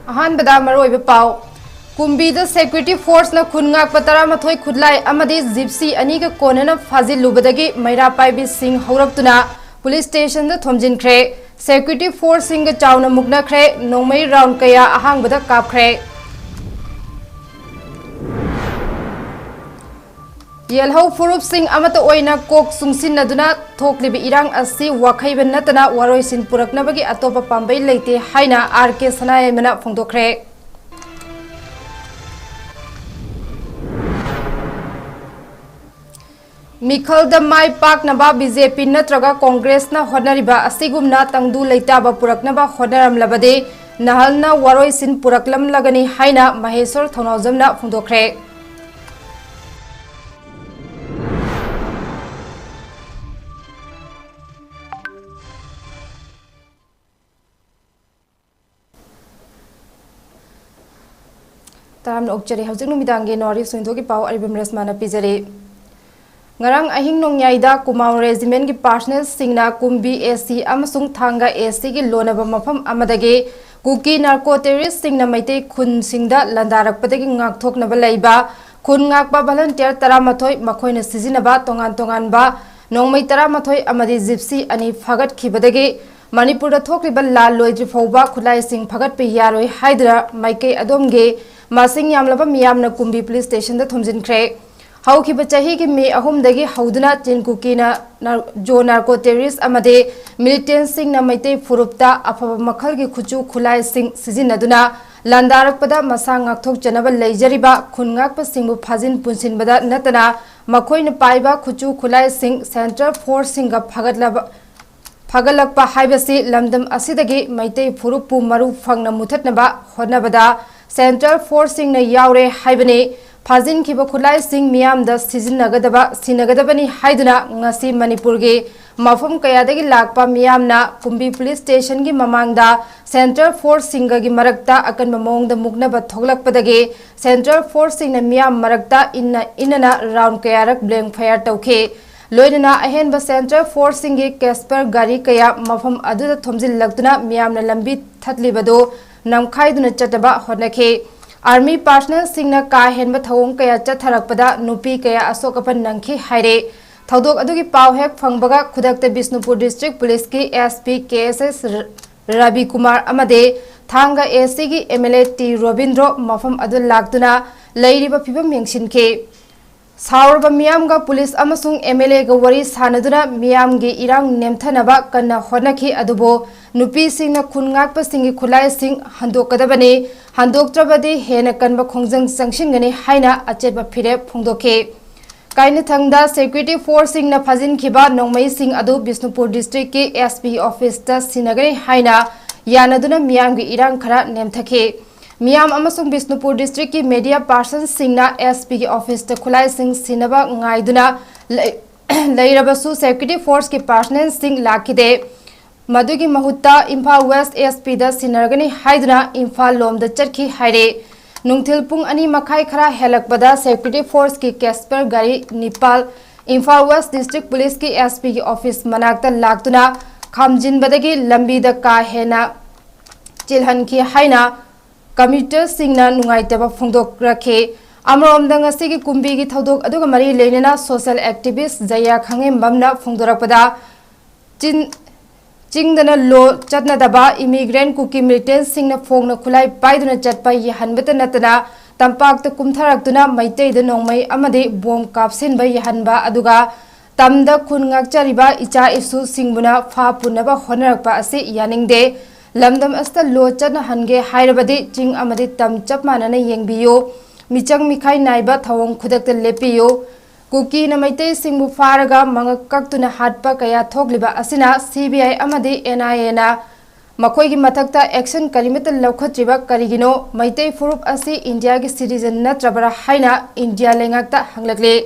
अहानबदा मरोइब पाव कुंबीदा security force न खुनगाक पतरा मथोय खुदलाई अमदी gypsy अनी का कोनना फाजिलुबदगी मैरा पाइबी सिंह हौरक्तुना पुलिस स्टेशन द थोमजिनख्रे सिक्योरिटी फोर्स सिंह चावना मुगनख्रे नोंमै राउंड कया अहांगबदा कापख्रे येलहौ फुरुप सिंह अमता ओइना कोक सुंगसिनदुना थोकलिबि इरांग असि वाखैब नतना वारोइसिन पुरकनबगी अतोपा पाम्बै लेते हाइना आरके सनायमना फोंदोख्रे मिखल माई पाकनबा बीजेपी नत्रगा कांग्रेस ना होनरिबा असिगुमना तंगदु लेताबा पुरकनबा होनरमलबदे नहलना वारोइसिन पुरकलम लगनी हाइना महेश्वर थौनौजमना फोंदोख्रे ताम ओक्चरी हौजिक नुमिदांगे नॉरी सुइंदोगी पाव Aribam रेसमाना पिजरे ngarang ahing nongyaida kumaung regiment ki personnel singna kumbi AC amasung thanga AC ki lonaba mafam amadage kuki narco terrorist singna maite khun singda landarakpadagi ngakthoknaba leiba khun ngakpa volunteer taramathoi makhoina sizinaba tongan ba nongmai taramathoi amadi gypsy ani phagat khibadagi manipur da thokriba lal loidri fauba khulai sing phagat pe yaroi haidra maike adomge masing yamlaba miyamna kumbi police station da thomjinkhre हौखिब चाही की मे अहुमदगी हौदुना चिनकुकीना जो narco terrorist अमदे militant Singh न मैते फुरुपता अफब मखल की खुचु खुलाई सिंह सिजिनदुना लांदारकपदा मसा ngakthok janaba leijariba khungakpa singbu phajin punsinbada natana makhoina paiba खुचु खुलाई सिंह सेंट्रल फोर्स सिंह फगलकपा हाइबसी लमदम असिदगी मैते फुरुपु मरु फंगना मुथतनबा होनबदा सेंट्रल फोर्स सिंह न यावरे हाइबने फाजिन खिब खुलाई सिंह मियाम द सिजिनगदबा सिनगदबनी हाइदुना ngasi मणिपुर के मफम कयादगी लाकपा मियामना कुंबी पुलिस स्टेशन की ममांगदा सेंट्रल फोर्स सिंह की मरकता अकन ममोंगद मुगनब थोगलकपदगे सेंट्रल फोर्स सिंह मियाम मरकता इनना राउंड कयारक ब्लैंक फायर तौखे लोइनना अहेनब सेंट्रल फोर्स सिंह के कैस्पर गाड़ी कया मफम अदुदा थोमजिललक्तुना मियामना लंबी थतलिबदो नमखाइदुना चटबा होनखे आर्मी पर्सनल सिंह का हेनब थवों कया चथरकपदा नुपी कया असोकपन नंखी हाइरे थौदोक अदुगी पाव हेक फंगबगा खुदकते बिष्णुपुर डिस्ट्रिक्ट पुलिस की एसपी केएसएस रवि कुमार अमदे थांगा एसी की एमएलए टी रोबिंद्रो मफम अदु लाक्तुना लैरिबा फिबम यंगसिनखे साउरब मियामगा पुलिस अमसुंग एमएलए ग वरी सानदुना मियामगी इरांग नेमथनबा कन्ना होनखी अदुबो नुपी सिंह खुनगाकप सिंह खुलाई सिंह हंदोकदबने हंदोक्त्रबदे हेन कनब खोंजंग संगसिनगने हाइना अचेबा फिरे फोंदोखे काइनथंगदा सिक्योरिटी फोर्स सिंह न फजिनखिबा नोंमई सिंह अदु बिष्णुपुर डिस्ट्रिक्ट के एसपी ऑफिस ता सिनगने हाइना यानदुना मियामगी इरांग खरा नेमथखे मियाम अमसुंग बिष्णुपुर डिस्ट्रिक्ट की मीडिया पर्सन सिंह एसपी की ऑफिस खुलाई सिंह सिनबा गाइदुना लैरबसु सिक्योरिटी फोर्स की पर्सनल सिंह लाखिदे मधुगी महुत्ता इम्फाल वेस्ट एसपी द सिनरगनी हाइदुना इम्फाल लोम द चरखी हाइरे नुंगथिल पुंग अनि मखाई खरा हेलकबदा सिक्योरिटी फोर्स की कैस्पर गाड़ी Nepal Imphal waste district police की एसपी की ऑफिस मनाक्ता लाक्तुना खामजिनबदगी लंबी द का हेना चिलहनखी हाइना कम्यूटर सिंगना नुंगाइतबा फोंदोक रखे अमरोमदंग असि की कुंबी की थौदोक अदुगा मरी लेनेना सोशल एक्टिविस्ट जया खंगे ममना फोंदोरकपदा चिंगदना लो चतनदबा इमिग्रेंट कुकी मिलिटेंट सिंगना फोंगना खुलाई पाइदुना चटपा यहनबत नतना तंपाक कुमथरक्तुना मैतेद नोंमै अमदे बोम कापसिनबा यहनबा अदुगा तमदा खुनगाकचरिबा इचा इसु सिंगबुना फा पुनबा होनरकपा असि यानिंगदे लमदम अस्ता लो चना हनगे हाइरबदे चिंग अमदे तम चप मानना येंगबियो मिचंग मिखाई नाइबा थवोंग खुदकत लेपियो कुकी न मैते सिंगबु फारगा मंगक कक्तुना हाटपा कया थोगलिबा असिना सीबीआई अमदे एनआईए ना मखोई की मथकता एक्शन करिमित लौखत्रिबा करिगिनो मैते फुरुप असि इंडिया की सिटीजन नत्रबरा हाइना इंडिया लेंगाकता हंगलकले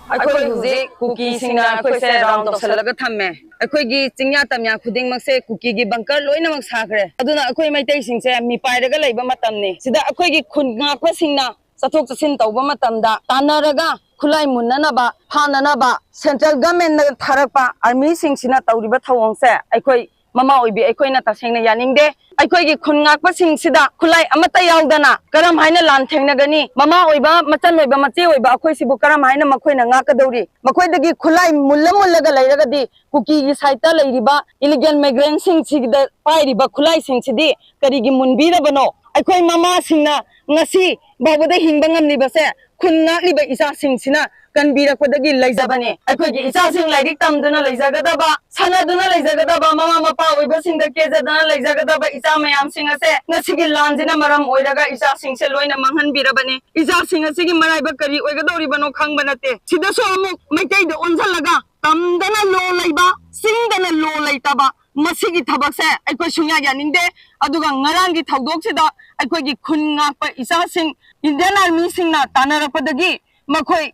अखोई हुजे कुकी सिंगना अखोई से राउंड तौसलगा थम्मे अखोई गी चिंया तमया खुदिंग मक्से कुकी गी बंकर लोइनमक साखरे अदुना अखोई मैतै सिंगसे मी पाइरगा लैबा मतमने सिदा अखोई गी खुन गाकवा सिंगना चथोक चसिन तौबा मतमदा तानरगा खुलाई मुन्ननबा फाननबा सेंट्रल गवर्नमेंट थारकपा आर्मी सिंगसिना तौरिबा थवोंसे अखोई mama oibi aikoina tasengna yaningde aikoigi khungak pasing sida khulai amata yaudana karam haina lan thengnagani mama oiba machan oiba mache oiba akoi sibu karam haina makoina ngakadori makoidagi khulai mullaga lairagadi kuki gi saita lairiba illegal migrant sing sigda pairiba khulai sing sidi karigi munbira bano aikoi mama singna ngasi babada hingba ngamni base khunna liba isa sing sina kanbira kodagi laijabane aikogi isa sing lairik tamduna laijagadaba sanaduna laijagadaba mama mapa oiba singda kezadana laijagadaba isa mayam sing ase ngasigi lanjina maram oiraga isa sing se loina manghan birabane isa sing asigi maraiba kari oigadori bano khangbanate sidaso amuk maitai da onjalaga tamdana lo laiba singdana lo laitaba masigi thabak se aikoi sunya yaninde aduga ngarangi thawdok sida aikogi khunga pa isa sing Indian Army singna tanarapadagi makoi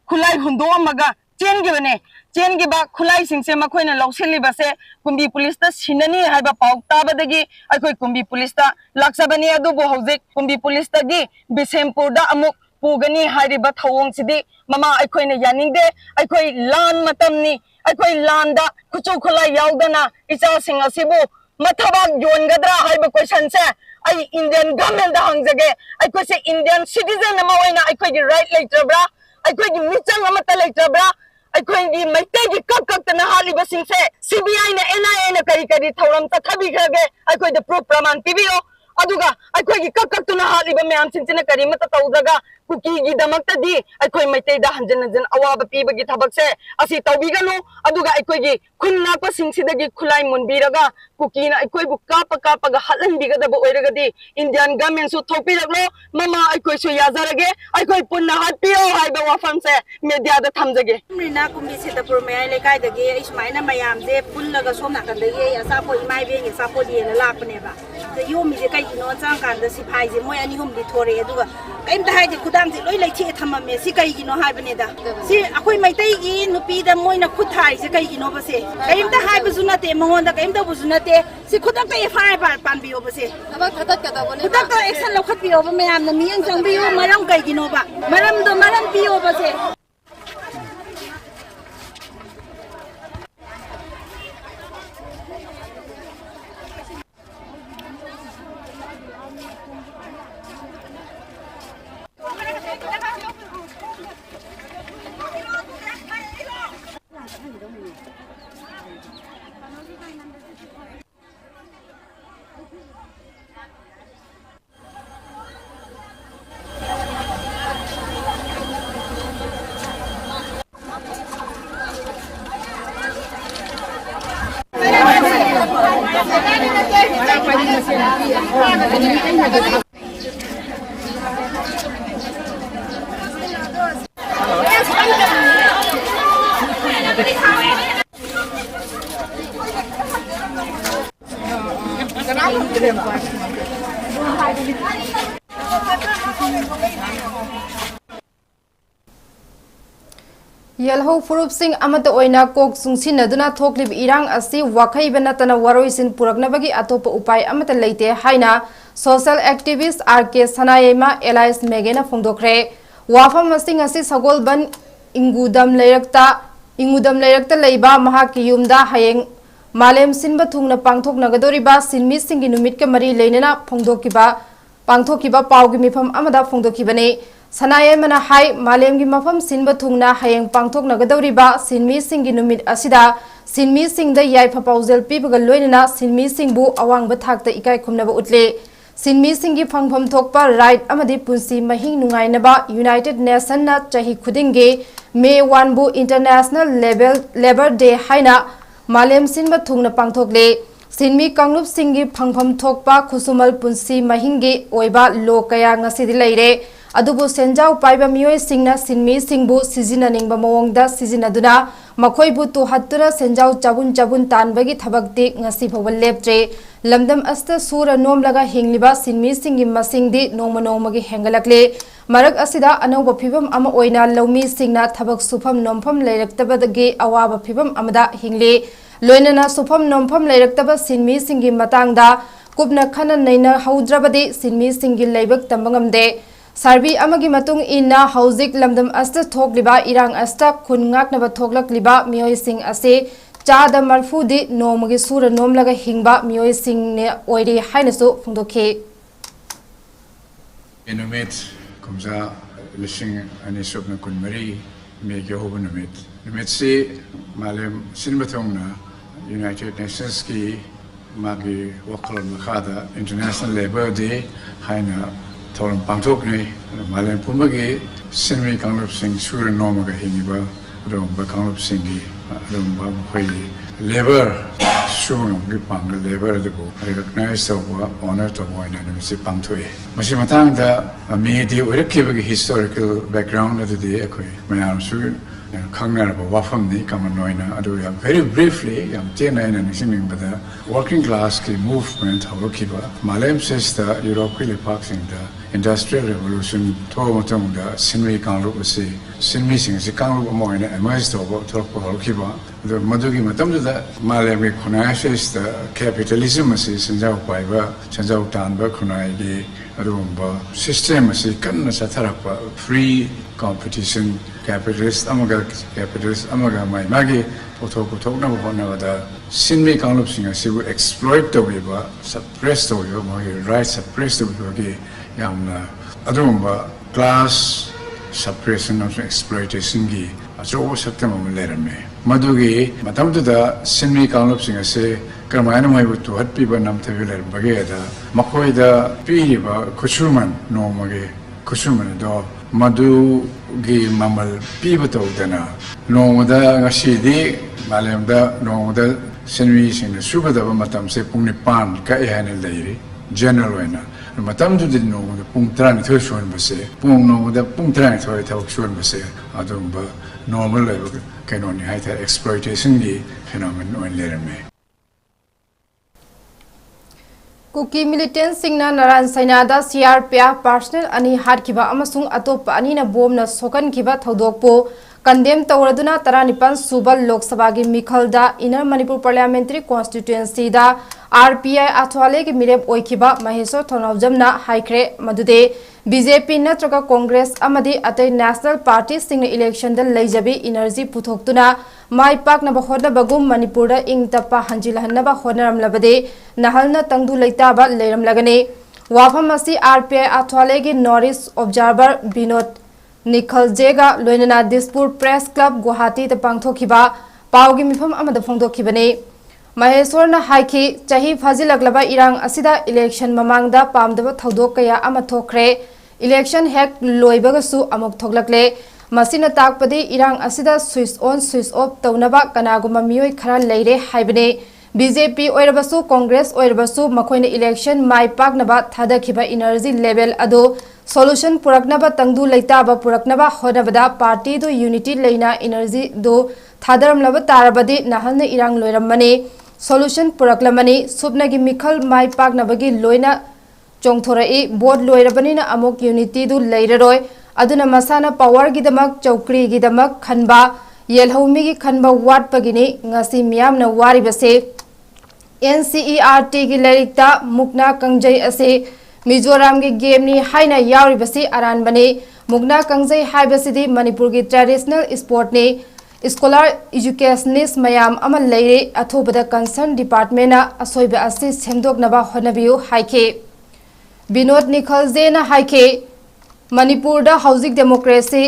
khulai hundo amaga chen gi ba khulai sing se makoi na lokseli base kumbi police ta sinani haiba pauk tabadagi akoi kumbi police ta laksabani adu bo hojik kumbi police ta gi Bisempur da amuk pugani hariba thawong sidi mama akoi na yaningde akoi lan matamni akoi landa kuchu khulai yaudana isa sing asibu mathabak yongadra haiba question se ai Indian government da hangjage akoi se Indian citizen ama oina akoi gi right leitrabra akoi gi michang amata leitrabra akoi gi maitai gi kak tana haliba singse CBI na NIA na kari thauram ta thabi khage akoi da proof praman pibio aduga akoi gi kak tuna haliba me am sinchina kari mata tawdaga kuki gi damakta di akoi maitai da hanjan awaba piba gi thabak se asi tawbiganu aduga akoi gi khunna pa singsida gi khulai munbiraga kuki na akoi bu kapa ga halan biga da oiraga di Indian government su thopi laglo mama akoi su yazarage akoi punna hatpio haiba wafam se media da thamjage Rina kumbi Sitapur mai lekai dagi ismaina mayam je pullaga somna kan dagi asapo imai be asapo di na lakne ba the yomi je kai no chang kan da siphai je moi ani hum di thore aduga kaim ta hai de khudang je loi lai thi thamame si kai gi no hai bane da si akoi mai tai gi nupi da moi na khud thai je kai gi no ba se kaim ta hai bu zuna te mongon da kaim ta bu zuna te si khudang ta FIR ba pan bi ba se Aba khadat ka da bone khudang ta action lo khat bi ba mayam na miyang jang bi maram kai gi no ba maram do maram bi ba se Yelho Furup Singh Amata Oina Kok Sungsin Naduna Toklib Irang Asi Wakai Benatana Waroisin Puraknabagi Atopa Upai Amata Leite Haina Social Activist RK Sanayema Elias Megena Fungdokre Wafa Masing Asi Sagol Ban Ingudam Layakta Leiba Mahaki Yumda Hayeng Malem Sinba Tungna Pangtok Nagadoriba Sinmi Singi Numitka Mari Lenena Pangtokiba Paugimipam Amada Fungdokibane Sanayemana Hai Malem gi mafam sinba thungna hayeng pangthok nagadoriba sinmi singgi numit asida sinmi singda yai phapauzel pibaga loinana sinmi singbu awangba thakta ikai khumnaba utle sinmi singgi phangpham thokpa right amadi punsi mahing nungainaba United Nation na chahi khudinge May 1 bu International Labor Day haina Malem sinba thungna pangthokle sinmi kanglup singgi phangpham thokpa khusumal punsi mahingi oiba lokaya ngasidi leire adubu senjau paiba mioi singna sinmi singbu sizina ningba mawongda sizina duna makoibu tu hattura senjau chabun tanbagi thabakti ngasi phawal leptre lamdam asta sura nom laga hingliba sinmi singi masingdi nongma gi hengalakle marak asida anauba phibam ama oina lawmi singna thabak sufam nompham leiraktabadagi awaba phibam amada hingli loinana sufam nompham leiraktaba sinmi singi matangda kupna khana naina haudrabadi sinmi singi leibak tambangamde Sarbi amagi matung inna hauzik lamdam asta thokliba irang asta khungak naba thoklakliba mioi sing ase चाद मरफूदी नोमगी सूर नोमलगा हिंगबा मियोइसिंगने ओइरी हाइनसु फोंदोखि इनुमेट कुमजा लिसिंग अनि सुबन कुनमरी मेगे होबो नुमेट से मालेम सिनबथोंगना United Nations की मागी वखल मखादा international labour day हाइना theorem पांथोकने मालेम पुमगे सिनमी कांगलप सिंग सूर नोमगा हिंगिबा रोमबा कांगलप सिंगी रोमबा मखोई labour सुबनोंगी पांग labour दबो recognise तौबा ऑनर तौबा इन नमिसे पांथोए मसी मतांगदा मेदि ओरकेबगे हिस्टोरिकल बैकग्राउंड अदुदि अखोई मयाम सु खंगनारबा वाफमनि कमन नोइना अदु याम वेरी ब्रीफली याम तेनाइना निसिंगबदा वर्किंग क्लास की मूवमेंट हवकिबा मालेम सेस्ता यूरोप की लेपाक्सिंगदा इंडस्ट्रियल रेवोल्यूशन थोमतोंगदा सिनमी कांगरुबसे सिनमी सिंगसे कांगरुब मोइना एमएस तौबा थोरपा हवकिबा अदु मदुगी मतमदुदा मालेम की खुनाइसेस्ता कैपिटलिज्म से संजाउ पाइबा संजाउ तानबा खुनाइगी अदुबा सिस्टम से कन्न सथरपा free competition capitalist amaga mai magi pothok na bhona bada sinmi kanglop singa sibu exploit to ba suppress to yo mai right suppress to ge yamna adumba class suppression of exploitation gi aso saktam lerame madugi matamda sinmi kanglop singa se kramana mai bu to hat pi ba nam thaviler bage da makhoi da pi ba khusuman no mage khusuman do मधु की ममल पीबतौदना नोंगदा ngasi मालेमदा नोंगदा सिनवी सिंग सुगदब मतम से पुंग निपान का एहने लेरी general vena मतम दुदि नोंगदा पुंग 12 सोन बसे पुंग नोंगदा पुंग 12 थवक सोन बसे अदुंबा नॉर्मल लेवल कैनोनी हाइथा एक्सप्लॉइटेशन की फेनोमेन ओन लेरमे कुकी मिलिटेंट सिंगना नारायण सैनादा सीआरपीएफ पर्सनल अनि हारखिबा अमसुंग अतोप अनिना बोमना सोकनखिबा थौदोकपो कंडेम तौरदुना 19 सुबल लोकसभा की मिखलदा इनर मणिपुर पार्लियामेंट्री कॉन्स्टिट्यूएंसी दा आरपीआई अथवाले की मिरेप ओइखिबा महेश्वर थोनावजमना हाइख्रे मदुदे बीजेपी नत्रगा कांग्रेस अमदी अतै नेशनल पार्टी सिंग इलेक्शन दा लैजबी एनर्जी पुथोक्तुना माई पाकनबा होदबगुम मणिपुर दा इंग तप्पा हंजिलहन्नबा होनरमलबदे नहलना तंगदु लैताबा लेरमलगने वाफम असी आरपीआई अथवाले की नॉर्थ ईस्ट ऑब्जर्वर विनोद निखलजेगा लोइनना दिसपुर प्रेस क्लब गुवाहाटी दा पांगथोखिबा पावगी मिफम अमदा फोंदोखिबने महेश्वरना हाइखि चाही फाजिलगलबा इरांग असिदा इलेक्शन ममांगदा पामदबा थौदोक कया अमा थोखरे इलेक्शन हेक लोइबगसु अमुक थोगलकले मसिना ताकपदि इरांग असिदा स्विच ऑन स्विच ऑफ तौनबा कनागुमा मियोय खरा लेरे हाइबने बीजेपी ओइरबसु कांग्रेस ओइरबसु मखोइना इलेक्शन माई पाकनबा थादखिबा एनर्जी लेवल अदो सोल्यूशन पुरकनबा तंगदु लैताबा पुरकनबा होनबदा पार्टी दो यूनिटी लेना एनर्जी दो थादरमलबा तारबदि नहलना इरांग लोइरमने सोल्यूशन पुरकलमनी सुबनगी मिखल माई पाकनबगी लोइना चोंगथोरई बोर्ड लोइरबनिना अमुक यूनिटी दु लेररोय अदुना मसाना पावर गिदमक चौकरी गिदमक खनबा येलहौमीगी खनबा वाटपगिनी ngasi मियामना वारिबसे NCERT की लरिकता मुकना कंजई असे मिजोराम की गेमनी हाइना यावरिबसी अरानबने मुकना कंजई हाइबसिदी मणिपुर की ट्रेडिशनल स्पोर्ट ने स्कॉलर एजुकेशनिस्ट मयाम अमल लेरे अथोबदा कंसर्न डिपार्टमेंट असोइबा असी सेमदोकनबा होनबियो हाइखे विनोद निखलजेना हाइखे मणिपुर दा हाउसिंग डेमोक्रेसी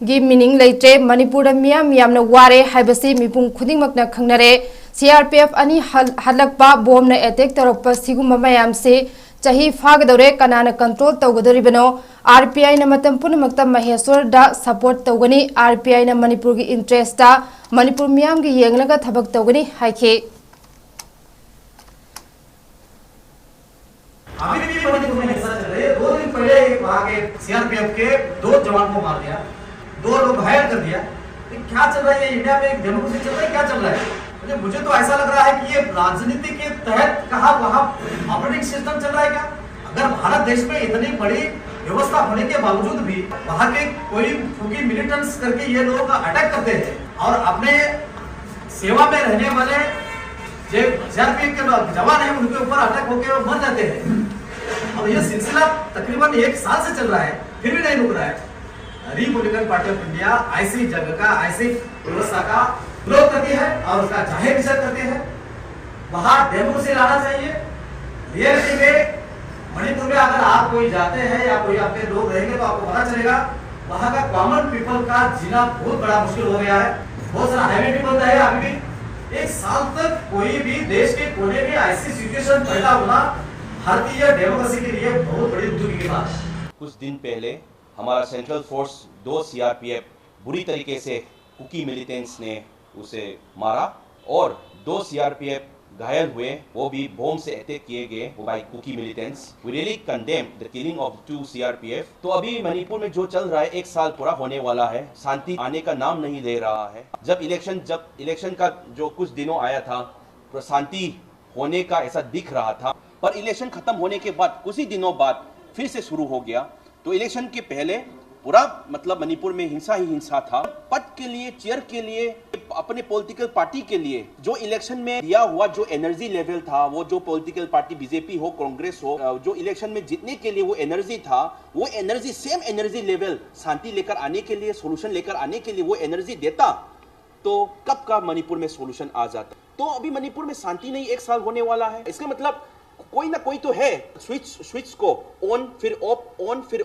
गी मीनिंग लेट्रे मणिपुर मियाम यामना वारे हाइबसी मिपुंग खुदिंगमकना खंगनरे सीआरपीएफ अनि हलकपा बोमना अटैक तौरप सिगुम मयाम से चाही फागदौरे कनाना कंट्रोल तौगदरिबनो आरपीआई न मतम पुनमक्ता महेश्वर दा सपोर्ट तौगनी आरपीआई न मणिपुर की इंटरेस्ट दा मणिपुर मियाम की येंगलगा थबक तौगनी हाइखे अभी भी मणिपुर में हिंसा चल रही है 2 दिन पहले वहां के सीआरपीएफ के 2 जवान को मार दिया 2 लोग घायल कर दिया क्या चल रहा है इंडिया में एक डेमोक्रेसी चल रहा है क्या चल रहा है मुझे तो ऐसा लग रहा है कि ये राजनीति के तहत कहा वहां ऑपरेटिंग सिस्टम चल रहा है क्या अगर भारत देश में इतनी बड़ी व्यवस्था होने के बावजूद भी वहां के कोई फुगी मिलिटेंट्स करके ये लोग अटैक करते हैं और अपने सेवा में रहने वाले जो सीआरपीएफ के जवान हैं उनके ऊपर अटैक होकर मर जाते हैं अब ये सिलसिला तकरीबन 1 साल से चल रहा है फिर भी नहीं रुक रहा है रिपब्लिकन पार्टी ऑफ इंडिया ऐसी जगह का ऐसी व्यवस्था का विरोध करती है और उसका जाहिर निषेध करती है। वहां डेमोक्रेसी लाना चाहिए। रियलिटी में मणिपुर में अगर आप कोई जाते हैं या कोई आपके लोग रहेंगे तो आपको पता चलेगा वहां का कॉमन पीपल का जीना बहुत बड़ा मुश्किल हो गया है। बहुत सारा हैवी पीपल है अभी भी। एक साल तक कोई भी देश के कोने में ऐसी सिचुएशन पैदा होना भारतीय डेमोक्रेसी के लिए बहुत बड़ी दुख की बात है। कुछ दिन पहले हमारा सेंट्रल फोर्स 2 सीआरपीएफ बुरी तरीके से कुकी मिलिटेंट्स ने उसे मारा और 2 सीआरपीएफ घायल हुए, वो भी बम से अटैक किए गए by Kuki militants. We really condemn the killing of 2 CRPF. तो अभी मणिपुर में जो चल रहा है 1 साल पूरा होने वाला है, शांति आने का नाम नहीं ले रहा है। जब इलेक्शन का जो कुछ दिनों आया था तो शांति होने का ऐसा दिख रहा था, पर इलेक्शन खत्म होने के बाद कुछ ही दिनों बाद फिर से शुरू हो गया। तो इलेक्शन के पहले पूरा मतलब मणिपुर में हिंसा ही हिंसा था। पद के लिए, चेयर के लिए, अपने पॉलिटिकल पार्टी के लिए जो इलेक्शन में दिया हुआ जो एनर्जी लेवल था, वो जो पॉलिटिकल पार्टी बीजेपी हो, कांग्रेस हो, जो इलेक्शन में जीतने के लिए वो एनर्जी था, वो एनर्जी सेम एनर्जी लेवल शांति लेकर आने के लिए, सोल्यूशन लेकर आने के लिए वो एनर्जी देता तो कब का मणिपुर में सोल्यूशन आ जाता। तो अभी मणिपुर में शांति नहीं 1 साल होने वाला है। इसका मतलब कोई ना कोई तो है स्विच को ऑन फिर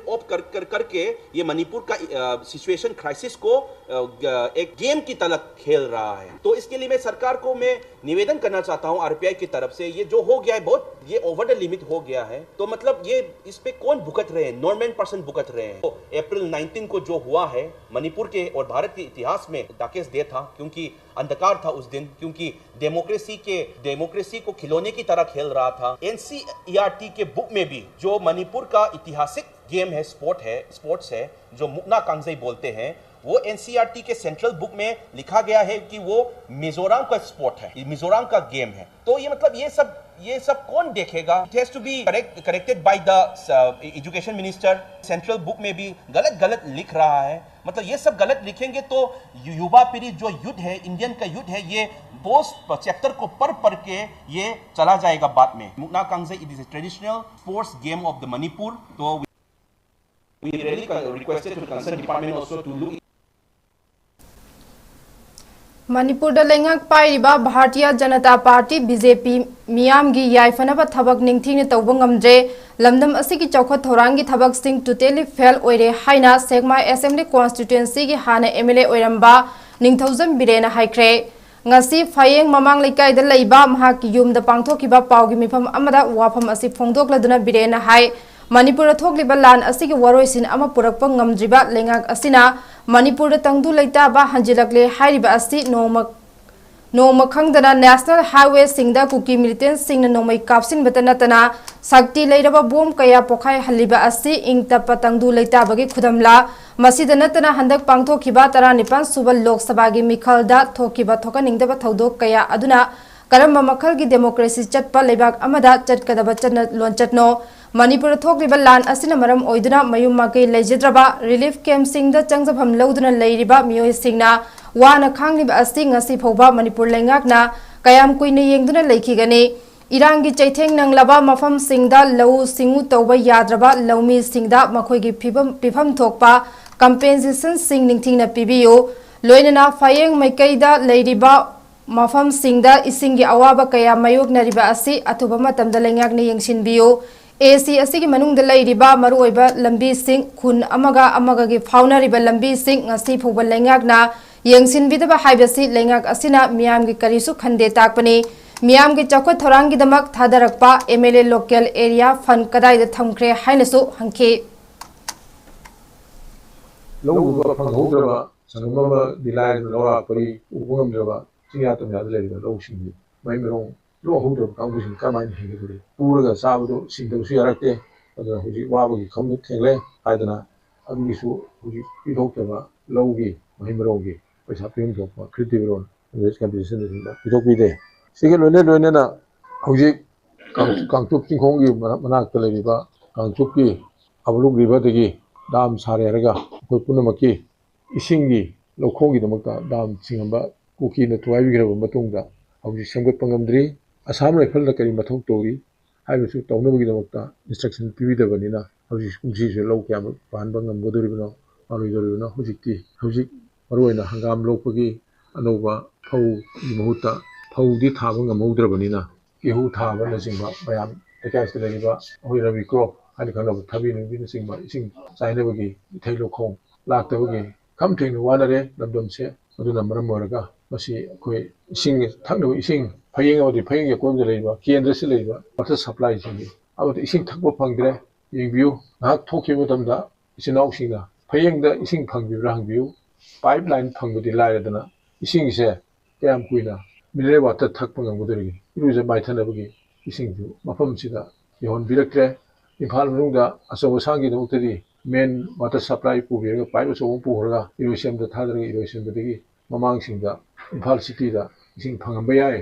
ऑफ करके ये मणिपुर का सिचुएशन क्राइसिस को एक गेम की तरह खेल रहा है। तो इसके लिए मैं सरकार को मैं निवेदन करना चाहता हूं आरपीआई की तरफ से, ये जो हो गया है बहुत ये ओवर द लिमिट हो गया है। तो मतलब ये इस पे कौन भुगत रहे हैं? नॉर्मल पर्सन भुगत रहे हैं। तो अप्रैल 19 को जो हुआ है मणिपुर के और भारत के इतिहास में डार्केस्ट डे था, क्योंकि अंधकार था उस दिन, क्योंकि डेमोक्रेसी को खिलौने की तरह खेल रहा था। एनसीईआरटी के बुक में भी जो मणिपुर का ऐतिहासिक गेम है, स्पोर्ट्स है जो मुक्ना कांगजेई बोलते हैं, वो एनसीईआरटी के सेंट्रल बुक में लिखा गया है कि वो मिजोरम का स्पोर्ट है, मिजोरम का गेम है। तो ये मतलब ये सब कौन देखेगा? It has to be corrected by the education minister. Central book में भी गलत लिख रहा है। मतलब ये सब गलत लिखेंगे तो युवा पीढ़ी जो युद्ध है, इंडियन का युद्ध है, ये बोस चैप्टर को पढ़ के ये चला जाएगा बाद में। मुक्ना Kangjei it is a traditional sports game of the Manipur. तो we really requested to the concerned department also to look Manipur लेंगाक पाइरिबा भारतीय जनता पार्टी बीजेपी मियामगी याइफनबा थबक निंगथिंग तौब ngamdre लमदम असि की चौखत थौरांगी थबक सिंग टोटली फेल ओइरे हाइना सेगमा असेंबली कॉन्स्टिट्यूएंसी की हाना एमएलए ओइरंबा निंगथौजम बिरेना हाइख्रे ngasi fayeng mamang laikai da leiba mahak yum da pangthokiba pawgi mifam amada wafam asi phongdokladuna birena hai Manipur thokliba lan asigi waroisin ama purakpa ngamdriba lengak asina Manipur tangdu leita ba hanjilakle hairiba asi noma khangdana national highway singda kuki militants singna nomai kapsin batanatana sakti leiraba bom kaya pokhai haliba asi ingta patangdu leita bagi khudamla masida natana handak pangthokiba 19 suba lok sabha gi mikhalda thokiba thokaningdaba thodok kaya aduna karamba makhal gi democracy chatpa lebak amada chatkadaba chatna lonchatno Manipur thokliba lan asina maram oiduna mayum makai lejidraba relief camp singda changjabham loduna leiriba mioi singna wana khangliba asi ngasi phoba Manipur lengakna kayam kuine yengduna lekhigani Irangi chaitheng nanglaba mafam singda lau singu tawba yadraba laumi singda makhoi gi pifam thokpa compensation sing ningthingna pibiyo loinana fayeng maikaida leiriba mafam singda isingi awaba kaya mayoknariba asi athuba matamda lengakna yengsinbiyo AC asigi manungda leiriba maruoiba lambi sing khun amaga gi faunariba lambi sing ngasi phoba lengakna yengsinbidaba haibasi lengak asina miyam gi karisu khande takpani miyam gi chakot thorangi damak thadarakpa MLA local area fund kadai da thamkre hainasu hangke lowuba phanghodraba sangama dilai lora pari ubungamdraba chiya tumya leiriba lowsing mai merong lo hodra kangusing kamai hinguri puraga sabdo singdausu yarakte adana huji wabagi khamnu thengle aidana agisu huji pidokaba lowgi mahimrogi paisa pim thokpa critical invest competition da pidokbide sige loine na huji kangchup singkhongi manak teleriba kangchupki abluk riba degi dam sareraga koi punamaki isingi lokhongi damakta dam singamba kuki na tuaibigraba matungda huji samgat pangamdri Assam rifle da kari mathok tori haibasu tawnabagidamata instruction pibidabani hauji kumsi low kyam panba ngamgodoribno maruidoribno hujik maruina hangam lokpagi anoba ꯐꯧꯒꯤ ꯃꯍꯨꯠꯇ ꯐꯧꯗꯤ ꯊꯥꯕ ꯉꯝꯍꯧꯗ꯭ꯔꯕꯅꯤꯅ ꯒꯦꯍꯨ ꯊꯥꯕꯅꯆꯤꯡꯕ ꯃꯌꯥꯝ ꯂꯩꯀꯥꯏꯁꯤꯗ ꯂꯩꯔꯤꯕ ꯑꯩꯈꯣꯏ Rabi crop ꯍꯥꯏꯅ ꯈꯪꯅꯕ ꯊꯕꯤ ꯅꯨꯡꯕꯤꯅꯆꯤꯡꯕ ꯏꯁꯤꯡ ꯆꯥꯏꯅꯕꯒꯤ ꯏꯊꯩ ꯂꯧꯈꯣꯡ ꯂꯥꯛꯇꯕꯒꯤ ꯈꯝ ꯊꯦꯡꯅ ꯋꯥꯅꯔꯦ ꯂꯝꯗꯝꯁꯦ ꯑꯗꯨꯅ ꯃꯔꯝ ꯑꯣꯏꯔꯒ ꯃꯁꯤ ꯑꯩꯈꯣꯏ ꯏꯁꯤꯡ ꯊꯛꯅꯕ ꯏꯁꯤꯡ ꯐꯌꯦꯡ ꯑꯃꯗꯤ ꯐꯌꯦꯡꯒꯤ ꯑꯀꯣꯏꯕꯗ ꯂꯩꯔꯤꯕ ꯀꯦꯟꯗ꯭ꯔꯁꯤꯗ ꯂꯩꯔꯤꯕ ꯋꯥꯇꯔ ꯁꯄ꯭ꯂꯥꯏꯁꯤꯡꯒꯤ ꯑꯃꯗꯤ ꯏꯁꯤꯡ ꯊꯛꯄ ꯐꯪꯗ꯭ꯔꯦ ꯌꯦꯡꯕꯤꯌꯨ ꯉꯥꯏꯍꯥꯛ ꯊꯣꯛꯈꯤꯕ ꯃꯇꯝꯗ ꯏꯆꯤꯟ ꯏꯅꯥꯎꯁꯤꯡꯅ ꯐꯌꯦꯡꯗ ꯏꯁꯤꯡ ꯐꯪꯕꯤꯕ꯭ꯔꯥ ꯍꯪꯕꯤꯌꯨ ꯄꯥꯏꯞ ꯂꯥꯏꯟ ꯐꯪꯕꯗꯤ ꯂꯥꯏꯔꯗꯅ ꯏꯁꯤꯡꯁꯦ ꯀꯌꯥꯝ ꯀꯨꯏꯅ ꯃꯤꯅꯔꯦꯜ ꯋꯥꯇꯔ ꯊꯛꯄ ꯉꯝꯒꯗꯧꯔꯤꯒꯦ ꯏꯔꯨꯖ ꯃꯥꯏꯊꯅꯕꯒꯤ ꯏꯁꯤꯡꯁꯨ ꯃꯐꯝꯁꯤꯗ ꯌꯧꯍꯟꯕꯤꯔꯛꯇ꯭ꯔꯦ ꯏꯝꯐꯥꯜ ꯃꯅꯨꯡꯗ ꯑꯆꯧ ꯑꯁꯥꯡꯒꯤꯗꯃꯛꯇꯗꯤ ꯃꯦꯟ ꯋꯥꯇꯔ ꯁꯄ꯭ꯂꯥꯏ ꯄꯨꯕꯤꯔꯒ ꯄꯥꯏꯞ ꯑꯆꯧꯕ ꯑꯃ ꯄꯨꯈ꯭ꯔꯒ ꯏꯔꯣꯏꯁꯦꯝꯗ ꯊꯥꯗꯔꯒ ꯏꯔꯣꯏꯁꯦꯝꯕꯗꯒꯤ ꯃꯃꯥꯡꯁꯤꯡꯗ ꯏꯝꯐꯥꯜ ꯁꯤꯇꯤꯗ ꯏꯁꯤꯡ ꯐꯪꯍꯟꯕ ꯌꯥꯏ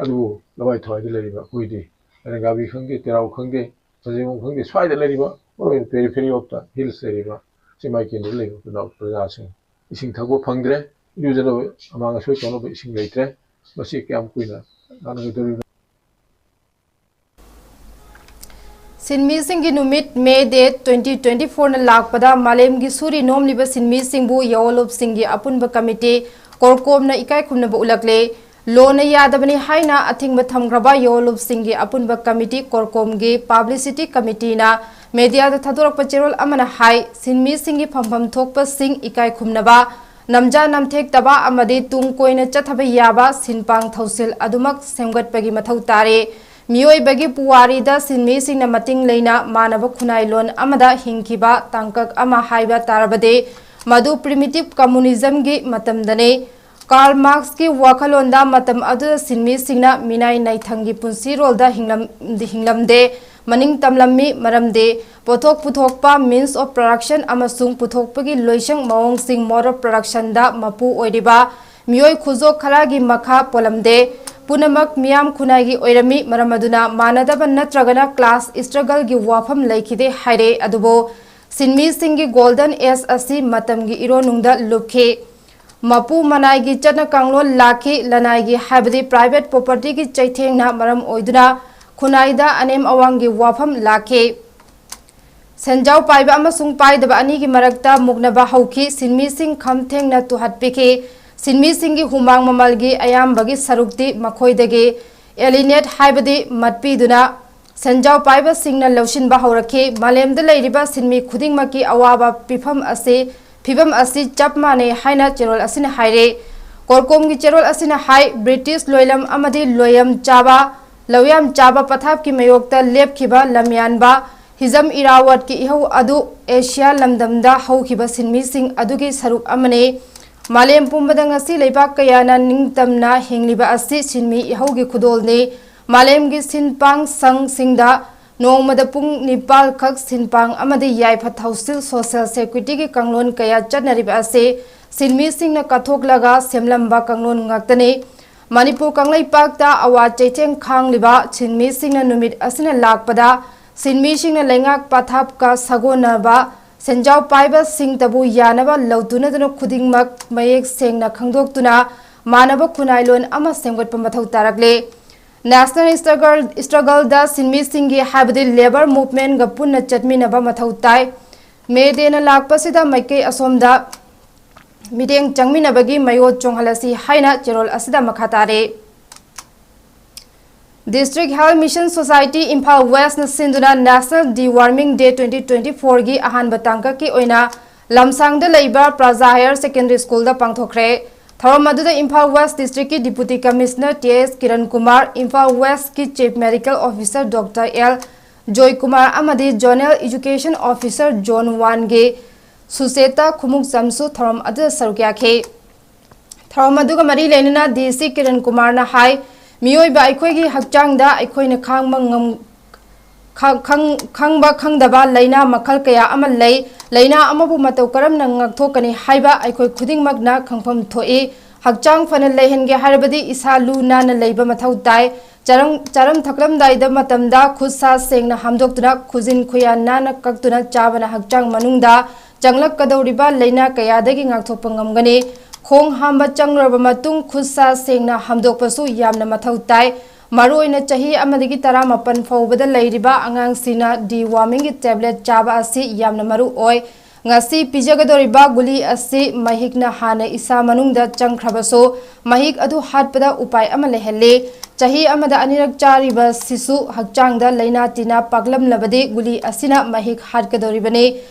ꯑꯗꯨꯕꯨ ꯂꯋꯥꯏ ꯊꯋꯥꯏꯗ ꯂꯩꯔꯤꯕ ꯑꯩꯈꯣꯏꯗꯤ ꯂꯩꯔꯪꯒꯥꯕꯤ ꯈꯪꯗꯦ ꯇꯦꯔꯥꯎ ꯈꯪꯗꯦ ꯁꯟꯖꯦꯡꯕꯝ ꯈꯪꯗꯦ ꯁ꯭ꯋꯥꯏꯗ ꯂꯩꯔꯤꯕ ꯃꯔꯨꯑꯣꯏꯅ ꯄꯦꯔꯤꯐꯦꯔꯤ ꯑꯣꯐ ꯗ ꯍꯤꯜꯁ ꯂꯩꯔꯤꯕ ꯆꯤꯡꯃꯥꯏ ꯀꯦꯟꯗ꯭ꯔꯗ ꯂꯩꯔꯤꯕ ꯄ꯭ꯔꯖꯥꯁꯤꯡ ꯏꯁꯤꯡ ꯊꯛꯄ ꯐꯪꯗ꯭ꯔꯦ ꯏꯔꯨꯖꯅꯕ ꯑꯃꯥꯡ ꯑꯁꯣꯏ ꯇꯧꯅꯕ ꯏꯁꯤꯡ ꯂꯩꯇ꯭ꯔꯦ ꯃꯁꯤ ꯀꯌꯥꯝ ꯀꯨꯏꯅ ꯉꯥꯡꯅꯒꯗꯧꯔꯤꯕꯅꯣ ꯁꯤꯟꯃꯤꯁꯤꯡꯒꯤ ꯅꯨꯃꯤꯠ ꯃꯦ ꯗꯦ 2024 ꯅ ꯂꯥꯛꯄꯗ ꯃꯥꯂꯦꯝꯒꯤ ꯁꯨꯔꯤ ꯅꯣꯝꯂꯤꯕ ꯁꯤꯟꯃꯤꯁꯤꯡꯕꯨ ꯌꯥꯑꯣꯟꯂꯨꯞꯁꯤꯡꯒꯤ ꯑꯄꯨꯟꯕ ꯀꯃꯤꯇꯤ ꯀꯣꯔꯀꯣꯝꯅ ꯏꯀꯥꯏ ꯈꯨꯝꯅꯕ ꯎꯠꯂꯛꯂꯦ ꯂꯣꯅ ꯌꯥꯗꯕꯅꯤ ꯍꯥꯏꯅ ꯑꯊꯤꯡꯕ ꯊꯝꯈ꯭ꯔꯕ ꯌꯥꯑꯣꯟꯂꯨꯞꯁꯤꯡꯒꯤ ꯑꯄꯨꯟꯕ ꯀꯃꯤꯇꯤ ꯀꯣꯔꯀꯣꯝꯒꯤ ꯄꯕ꯭ꯂꯤꯁꯤꯇꯤ ꯀꯃꯤꯇꯤꯅ ꯃꯦꯗꯤꯌꯥꯗ ꯊꯥꯗꯣꯔꯛꯄ ꯆꯦꯔꯣꯜ ꯑꯃꯅ ꯍꯥꯏ ꯁꯤꯟꯃꯤꯁꯤꯡꯒꯤ ꯐꯝꯐꯝ ꯊꯣꯛꯄꯁꯤꯡ ꯏꯀꯥꯏ ꯈꯨꯝꯅꯕ ꯅꯝꯖꯥ ꯅꯝꯊꯦꯛꯇꯕ ꯑꯃꯗꯤ ꯇꯨꯡ ꯀꯣꯏꯅ ꯆꯠꯊꯕ ꯌꯥꯕ ꯁꯤꯟꯄꯥꯡ ꯊꯧꯁꯤꯜ ꯑꯗꯨꯃꯛ ꯁꯦꯝꯒꯠꯄꯒꯤ ꯃꯊꯧ ꯇꯥꯔꯦ ꯃꯤꯑꯣꯏꯕꯒꯤ ꯄꯨꯋꯥꯔꯤꯗ ꯁꯤꯟꯃꯤꯁꯤꯡꯅ ꯃꯇꯤꯡ ꯂꯩꯅ ꯃꯥꯟꯅꯕ ꯈꯨꯟꯅꯥꯏꯂꯣꯟ ꯑꯃꯗ ꯍꯤꯡꯈꯤꯕ ꯇꯥꯡꯀꯛ ꯑꯃ ꯍꯥꯏꯕ ꯇꯥꯔꯕꯗꯤ ꯃꯗꯨ ꯄ꯭ꯔꯤꯃꯤꯇꯤꯚ ꯀꯝꯃꯨꯅꯤꯖꯝꯒꯤ ꯃꯇꯝꯗꯅꯤ ꯀꯥꯔꯜ ꯃꯥर्क्सꯀꯤ ꯋꯥꯈꯜꯂꯣꯟꯗ ꯃꯇꯝ ꯑꯗꯨꯗ ꯁꯤꯟꯃꯤꯁꯤꯡꯅ ꯃꯤꯅꯥꯏ ꯅꯥꯏꯊꯪꯒꯤ ꯄꯨꯟꯁꯤꯔꯣꯜꯗ ꯍꯤꯡꯂꯝꯗꯦ ꯃꯅꯤꯡ ꯇꯝꯂꯝꯃꯤ ꯃꯔꯝꯗꯤ ꯄꯣꯠꯊꯣꯛ ꯄꯨꯊꯣꯛꯄ ꯃꯤꯟꯁ ꯑꯣꯐ ꯄ꯭ꯔꯗꯛꯁꯟ ꯑꯃꯁꯨꯡ ꯄꯨꯊꯣꯛꯄꯒꯤ ꯂꯣꯏꯁꯪ ꯃꯑꯣꯡꯁꯤꯡ ꯃꯣꯗ ꯑꯣꯐ ꯄ꯭ꯔꯗꯛꯁꯟꯗ ꯃꯄꯨ ꯑꯣꯏꯔꯤꯕ ꯃꯤꯑꯣꯏ ꯈꯨꯖꯣꯛ ꯈꯔꯒꯤ ꯃꯈꯥ ꯄꯣꯜꯂꯝꯗꯦ ꯄꯨꯝꯅꯃꯛ ꯃꯤꯌꯥꯝ ꯈꯨꯟꯅꯥꯏꯒꯤ ꯑꯣꯏꯔꯝꯃꯤ ꯃꯔꯝ ꯑꯗꯨꯅ ꯃꯥꯟꯅꯗꯕ ꯅꯠꯇ꯭ꯔꯒꯅ ꯀ꯭ꯂꯥꯁ ꯏꯁꯇ꯭ꯔꯒꯜꯒꯤ ꯋꯥꯐꯝ ꯂꯩꯈꯤꯗꯦ ꯍꯥꯏꯔꯦ ꯑꯗꯨꯕꯨ ꯁꯤꯟꯃꯤꯁꯤꯡꯒꯤ ꯒꯣꯜꯗꯟ ꯑꯦꯖ ꯑꯁꯤ ꯃꯇꯝꯒꯤ ꯏꯔꯣꯟꯅꯨꯡꯗ ꯂꯨꯞꯈꯤ ꯃꯄꯨ ꯃꯅꯥꯏꯒꯤ ꯆꯠꯅ ꯀꯥꯡꯂꯣꯟ ꯂꯥꯛꯈꯤ ꯂꯅꯥꯏꯒꯤ ꯍꯥꯏꯕꯗꯤ ꯄ꯭ꯔꯥꯏꯚꯦꯠ ꯄ꯭ꯔꯣꯄꯔꯇꯤꯒꯤ ꯆꯩꯊꯦꯡꯅ ꯃꯔꯝ ꯑꯣꯏꯗꯨꯅ ꯈꯨꯟꯅꯥꯏꯗ ꯑꯅꯦꯝ ꯑꯋꯥꯡꯒꯤ ꯋꯥꯐꯝ ꯂꯥꯛꯈꯤ ꯁꯦꯟꯖꯥꯎ ꯄꯥꯏꯕ ꯑꯃꯁꯨꯡ ꯄꯥꯏꯗꯕ ꯑꯅꯤꯒꯤ ꯃꯔꯛꯇ ꯃꯨꯛꯅꯕ ꯍꯧꯈꯤ ꯁꯤꯟꯃꯤꯁꯤꯡ ꯈꯝ ꯊꯦꯡꯅ ꯇꯨꯍꯠꯄꯤꯈꯤ ꯁꯤꯟꯃꯤꯁꯤꯡꯒꯤ ꯍꯨꯃꯥꯡ ꯃꯃꯜꯒꯤ ꯑꯌꯥꯝꯕꯒꯤ ꯁꯔꯨꯛꯇꯤ ꯃꯈꯣꯏꯗꯒꯤ ꯑꯦꯂꯤꯅꯦꯠ ꯍꯥꯏꯕꯗꯤ ꯃꯠꯄꯤꯗꯨꯅ ꯁꯦꯟꯖꯥꯎ ꯄꯥꯏꯕꯁꯤꯡꯅ ꯂꯧꯁꯤꯟꯕ ꯍꯧꯔꯛꯈꯤ ꯃꯥꯂꯦꯝꯗ ꯂꯩꯔꯤꯕ ꯁꯤꯟꯃꯤ ꯈꯨꯗꯤꯡꯃꯛꯀꯤ ꯑꯋꯥꯕ ꯐꯤꯚꯝ ꯑꯁꯤ ꯆꯞ ꯃꯥꯟꯅꯩ ꯍꯥꯏꯅ ꯆꯦꯔꯣꯜ ꯑꯁꯤꯅ ꯍꯥꯏꯔꯦ ꯀꯣꯔꯀꯣꯝꯒꯤ ꯆꯦꯔꯣꯜ ꯑꯁꯤꯅ ꯍꯥꯏ ꯕ꯭ꯔꯤꯇꯤꯁ ꯂꯣꯏꯂꯝ ꯑꯃꯗꯤ ꯂꯧꯌꯥꯝ ꯆꯥꯕ ꯄꯊꯥꯞꯀꯤ ꯃꯥꯌꯣꯛꯇ ꯂꯦꯞꯈꯤꯕ ꯂꯝꯌꯥꯟꯕ ꯍꯤꯖꯝ ꯏꯔꯥꯋꯠꯀꯤ ꯏꯍꯧ ꯑꯗꯨ ꯑꯦꯁꯤꯌꯥ ꯂꯝꯗꯝꯗ ꯍꯧꯈꯤꯕ ꯁꯤꯟꯃꯤꯁꯤꯡ ꯑꯗꯨꯒꯤ ꯁꯔꯨꯛ ꯑꯃꯅꯤ ꯃꯥꯂꯦꯝ ꯄꯨꯝꯕꯗ ꯉꯁꯤ ꯂꯩꯕꯥꯛ ꯀꯌꯥꯅ ꯅꯤꯡꯇꯝꯅ ꯍꯤꯡꯂꯤꯕ ꯑꯁꯤ ꯁꯤꯟꯃꯤ ꯏꯍꯧꯒꯤ ꯈꯨꯗꯣꯜꯅꯤ ꯃꯥꯂꯦꯝꯒꯤ ꯁꯤꯟꯄꯥꯡ ꯁꯪꯁꯤꯡꯗ ꯅꯣꯡꯃꯗ ꯄꯨꯡ 9 ꯈꯛ ꯁꯤꯟꯄꯥꯡ ꯑꯃꯗꯤ ꯌꯥꯏꯐ ꯊꯧꯁꯤꯜ ꯁꯣꯁꯤꯌꯦꯜ ꯁꯦꯀ꯭ꯌꯨꯔꯤꯇꯤꯒꯤ ꯀꯥꯡꯂꯣꯟ ꯀꯌꯥ ꯆꯠꯅꯔꯤꯕ ꯑꯁꯤ ꯁꯤꯟꯃꯤꯁꯤꯡꯅ ꯀꯠꯊꯣꯛꯂꯒ ꯁꯦꯝꯂꯝꯕ ꯀꯥꯡꯂꯣꯟ ꯉꯥꯛꯇꯅꯤ ꯃꯅꯤꯄꯨꯔ ꯀꯪꯂꯩꯄꯥꯛꯇ ꯑꯋꯥ ꯆꯩꯊꯦꯡ ꯈꯥꯡꯂꯤꯕ ꯁꯤꯟꯃꯤꯁꯤꯡꯅ ꯅꯨꯃꯤꯠ ꯑꯁꯤꯅ ꯂꯥꯛꯄꯗ ꯁꯤꯟꯃꯤꯁꯤꯡꯅ ꯂꯩꯉꯥꯛ ꯄꯊꯥꯞꯀ ꯁꯥꯒꯣꯟꯅꯕ ꯁꯦꯟꯖꯥꯎ ꯄꯥꯏꯕꯁꯤꯡꯇꯕꯨ ꯌꯥꯅꯕ ꯂꯧꯇꯨꯅꯗꯨꯅ ꯈꯨꯗꯤꯡꯃꯛ ꯃꯌꯦꯛ ꯁꯦꯡꯅ ꯈꯪꯗꯣꯛꯇꯨꯅ ꯃꯥꯟꯅꯕ ꯈꯨꯟꯅꯥꯏꯂꯣꯟ ꯑꯃ ꯁꯦꯝꯒꯠꯄ ꯃꯊꯧ ꯇꯥꯔꯛꯂꯦ ꯅꯦꯁꯅꯦꯜ ꯏꯁꯇ꯭ꯔꯒꯜꯗ ꯁꯤꯟꯃꯤꯁꯤꯡꯒꯤ ꯍꯥꯏꯕꯗꯤ ꯂꯦꯕꯔ ꯃꯨꯚꯃꯦꯟꯠꯒ ꯄꯨꯟꯅ ꯆꯠꯃꯤꯟꯅꯕ ꯃꯊꯧ ꯇꯥꯏ ꯃꯦ ꯗꯦꯅ ꯂꯥꯛꯄꯁꯤꯗ ꯃꯥꯏꯀꯩ ꯑꯁꯣꯝꯗ ꯃꯤꯠꯌꯦꯡ ꯆꯪꯃꯤꯟꯅꯕꯒꯤ ꯃꯌꯣꯜ ꯆꯣꯡꯍꯜꯂꯁꯤ ꯍꯥꯏꯅ ꯆꯦꯔꯣꯜ ꯑꯁꯤꯗ ꯃꯈꯥ ꯇꯥꯔꯦ district health mission society Imphal ꯋꯦꯁꯅ ꯁꯤꯟꯗꯨꯅ ꯅꯦꯁꯅꯦꯜ ꯗꯤꯋꯥꯔꯃꯤꯡ ꯗꯦ 2024ꯒꯤ ꯑꯍꯥꯟꯕ ꯇꯥꯡꯀꯛꯀꯤ ꯑꯣꯏꯅ ꯂꯝꯁꯥꯡꯗ ꯂꯩꯕ ꯄ꯭ꯔꯖꯥ ꯍꯥꯌꯔ ꯁꯦꯀꯦꯟꯗꯔꯤ ꯁ꯭ꯀꯨꯜꯗ ꯄꯥꯡꯊꯣꯛꯈ꯭ꯔꯦ ꯊꯧꯔꯝ ꯑꯗꯨꯗ ꯏꯝꯐꯥꯜ ꯋꯦꯁ ꯗꯤꯁꯇ꯭ꯔꯤꯛꯀꯤ deputy commissioner T S. Kiran Kumar Imphal ꯋꯦꯁꯀꯤ chief medical officer doctor L. Joykumar ꯑꯃꯗꯤ ꯖꯣꯅꯦꯜ ꯏꯖꯨꯀꯦꯁꯟ ꯑꯣꯐꯤꯁꯔ ꯖꯣꯟ 1ꯒꯤ ꯁꯨꯆꯦꯇꯥ ꯈꯨꯃꯨꯛꯆꯝꯁꯨ ꯊꯧꯔꯝ ꯑꯗꯨꯗ ꯁꯔꯨꯛ ꯌꯥꯈꯤ ꯊꯧꯔꯝ ꯑꯗꯨꯒ ꯃꯔꯤ ꯂꯩꯅꯅ ꯗꯤ.ꯁꯤ. ꯀꯤꯔꯟ ꯀꯨꯃꯥꯔꯅ ꯍꯥꯏ ꯃꯤꯑꯣꯏꯕ ꯑꯩꯈꯣꯏꯒꯤ ꯍꯛꯆꯥꯡꯗ ꯑꯩꯈꯣꯏꯅ ꯈꯪꯕ ꯈꯪꯗꯕ ꯂꯩꯅꯥ ꯃꯈꯜ ꯀꯌꯥ ꯑꯃ ꯂꯩ ꯂꯩꯅꯥ ꯑꯃꯕꯨ ꯃꯇꯧ ꯀꯔꯝꯅ ꯉꯥꯛꯊꯣꯛꯀꯅꯤ ꯍꯥꯏꯕ ꯑꯩꯈꯣꯏ ꯈꯨꯗꯤꯡꯃꯛꯅ ꯈꯪꯐꯝ ꯊꯣꯛꯏ ꯍꯛꯆꯥꯡ ꯐꯅ ꯂꯩꯍꯟꯒꯦ ꯍꯥꯏꯔꯕꯗꯤ ꯏꯁꯥ ꯂꯨ ꯅꯥꯟꯅ ꯂꯩꯕ ꯃꯊꯧ ꯇꯥꯏ ꯆꯥꯔꯝ ꯊꯛꯂꯝꯗꯥꯏꯗ ꯃꯇꯝꯗ ꯈꯨꯠ ꯁꯥ ꯁꯦꯡꯅ ꯍꯥꯝꯗꯣꯛꯇꯨꯅ ꯈꯨꯖꯤꯟ ꯈꯨꯌꯥ ꯅꯥꯟꯅ ꯀꯛꯇꯨꯅ ꯆꯥꯕꯅ ꯍꯛꯆꯥꯡ ꯃꯅꯨꯡꯗ ꯆꯪꯂꯛꯀꯗꯧꯔꯤꯕ ꯂꯩꯅꯥ ꯀꯌꯥꯗꯒꯤ ꯉꯥꯛꯊꯣꯛꯄ ꯉꯝꯒꯅꯤ ꯈꯣꯡ ꯍꯥꯝꯕ ꯆꯪꯂꯨꯔꯕ ꯃꯇꯨꯡ ꯈꯨꯠ ꯁꯥ ꯁꯦꯡꯅ ꯍꯥꯝꯗꯣꯛꯄꯁꯨ ꯌꯥꯝꯅ ꯃꯊꯧ ꯇꯥꯏ ꯃꯔꯨꯑꯣꯏꯅ ꯆꯍꯤ 1ꯗꯒꯤ 18 ꯐꯥꯎꯕꯗ ꯂꯩꯔꯤꯕ ꯑꯉꯥꯡꯁꯤꯡꯅ ꯗꯤꯋꯥꯔꯃꯤꯡꯒꯤ ꯇꯦꯕ꯭ꯂꯦꯠ ꯆꯥꯕ ꯑꯁꯤ ꯌꯥꯝꯅ ꯃꯔꯨ ꯑꯣꯏ ngasi pijagadoriba guli asi mahikna hana isa manungda changkhrabaso mahik adu hatpada upai ama lehelle chahi amada anirak chariba sisu hakchangda leina tina paglam labade guli asina mahik hatgadoribane